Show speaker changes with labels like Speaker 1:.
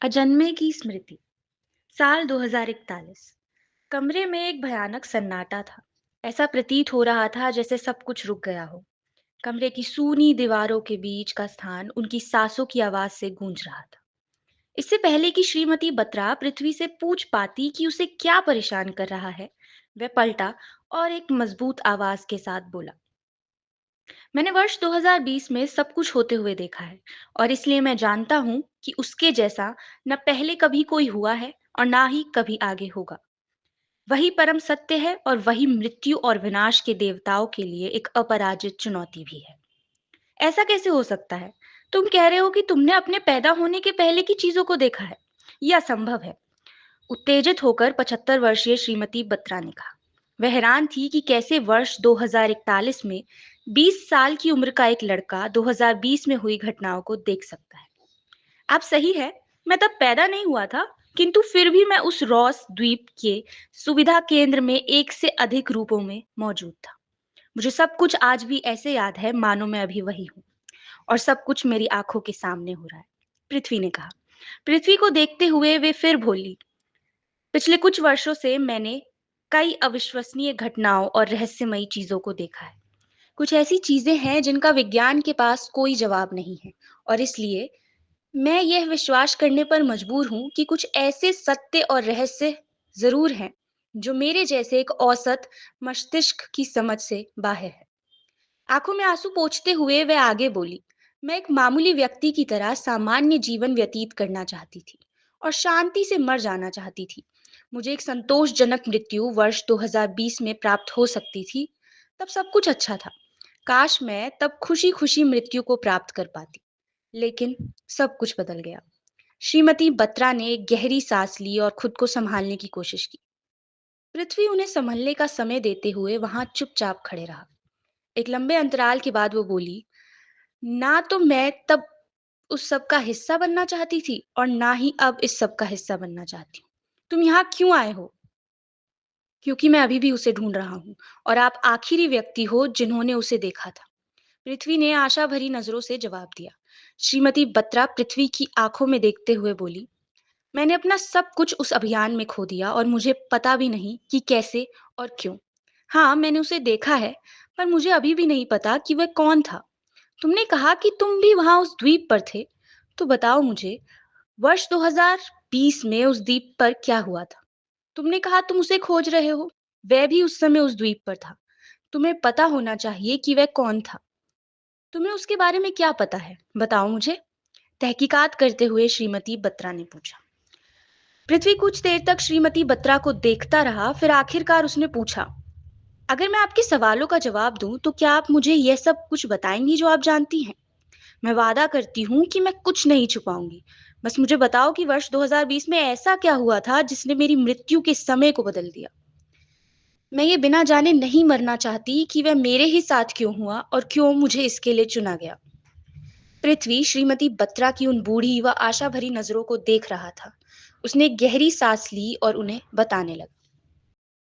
Speaker 1: अजन्मे की स्मृति। साल 2041। कमरे में एक भयानक सन्नाटा था। ऐसा प्रतीत हो रहा था जैसे सब कुछ रुक गया हो। कमरे की सूनी दीवारों के बीच का स्थान उनकी सांसों की आवाज से गूंज रहा था। इससे पहले कि श्रीमती बत्रा पृथ्वी से पूछ पाती कि उसे क्या परेशान कर रहा है, वह पलटा और एक मजबूत आवाज के साथ बोला, मैंने वर्ष 2020 में सब कुछ होते हुए देखा है और इसलिए मैं जानता हूं कि उसके जैसा न पहले कभी कोई हुआ है और ना ही कभी आगे होगा। वही परम सत्य है और वही मृत्यु और विनाश के देवताओं के लिए एक अपराजित चुनौती भी है। ऐसा कैसे हो सकता है? तुम कह रहे हो कि तुमने अपने पैदा होने के पहले की चीजों को देखा है? यह असंभव है। उत्तेजित होकर 75 वर्षीय श्रीमती बत्रा ने कहा। वह हैरान थी कि कैसे वर्ष 2041 में 20 साल की उम्र का एक लड़का 2020 में हुई घटनाओं को देख सकता है। आप सही है, मैं तब पैदा नहीं हुआ था, किंतु फिर भी मैं उस रॉस द्वीप के सुविधा केंद्र में एक से अधिक रूपों में मौजूद था। मुझे सब कुछ आज भी ऐसे याद है मानो मैं अभी वही हूँ और सब कुछ मेरी आंखों के सामने हो रहा है। पृथ्वी ने कहा। पृथ्वी को देखते हुए वे फिर बोली, पिछले कुछ वर्षों से मैंने कई अविश्वसनीय घटनाओं और रहस्यमयी चीजों को देखा है। कुछ ऐसी चीजें हैं जिनका विज्ञान के पास कोई जवाब नहीं है और इसलिए मैं यह विश्वास करने पर मजबूर हूं कि कुछ ऐसे सत्य और रहस्य जरूर हैं जो मेरे जैसे एक औसत मस्तिष्क की समझ से बाहर है। आंखों में आंसू पोंछते हुए वह आगे बोली, मैं एक मामूली व्यक्ति की तरह सामान्य जीवन व्यतीत करना चाहती थी और शांति से मर जाना चाहती थी। मुझे एक संतोषजनक मृत्यु वर्ष 2020 में प्राप्त हो सकती थी। तब सब कुछ अच्छा था। काश मैं तब खुशी खुशी मृत्यु को प्राप्त कर पाती। लेकिन सब कुछ बदल गया। श्रीमती बत्रा ने एक गहरी सांस ली और खुद को संभालने की कोशिश की। पृथ्वी उन्हें संभलने का समय देते हुए वहां चुपचाप खड़े रहा। एक लंबे अंतराल के बाद वो बोली, ना तो मैं तब उस सब का हिस्सा बनना चाहती थी और ना ही अब इस सब का हिस्सा बनना चाहती हूँ। तुम यहाँ क्यों आए हो? क्योंकि मैं अभी भी उसे ढूंढ रहा हूँ और आप आखिरी व्यक्ति हो जिन्होंने उसे देखा था। पृथ्वी ने आशा भरी नजरों से जवाब दिया। श्रीमती बत्रा पृथ्वी की आंखों में देखते हुए बोली, मैंने अपना सब कुछ उस अभियान में खो दिया और मुझे पता भी नहीं कि कैसे और क्यों। हाँ, मैंने उसे देखा है, पर मुझे अभी भी नहीं पता कि वह कौन था। तुमने कहा कि तुम भी वहां उस द्वीप पर थे, तो बताओ मुझे, वर्ष 2020 में उस द्वीप पर क्या हुआ था? तुमने कहा तुम उसे खोज रहे हो, वह भी उस समय उस द्वीप पर था। तुम्हें पता होना चाहिए कि वह कौन था। तुम्हें उसके बारे में क्या पता है, बताओ मुझे। तहकीकात करते हुए श्रीमती बत्रा ने पूछा। पृथ्वी कुछ देर तक श्रीमती बत्रा को देखता रहा, फिर आखिरकार उसने पूछा, अगर मैं आपके सवालों का जवाब दूं तो क्या आप मुझे यह सब कुछ बताएंगी जो आप जानती हैं? मैं वादा करती हूँ कि मैं कुछ नहीं छुपाऊंगी। बस मुझे बताओ कि वर्ष 2020 में ऐसा क्या हुआ था जिसने मेरी मृत्यु के समय को बदल दिया। मैं ये बिना जाने नहीं मरना चाहती कि वह मेरे ही साथ क्यों हुआ और क्यों मुझे इसके लिए चुना गया। पृथ्वी श्रीमती बत्रा की उन बूढ़ी व आशा भरी नजरों को देख रहा था। उसने एक गहरी सांस ली और उन्हें बताने लगा।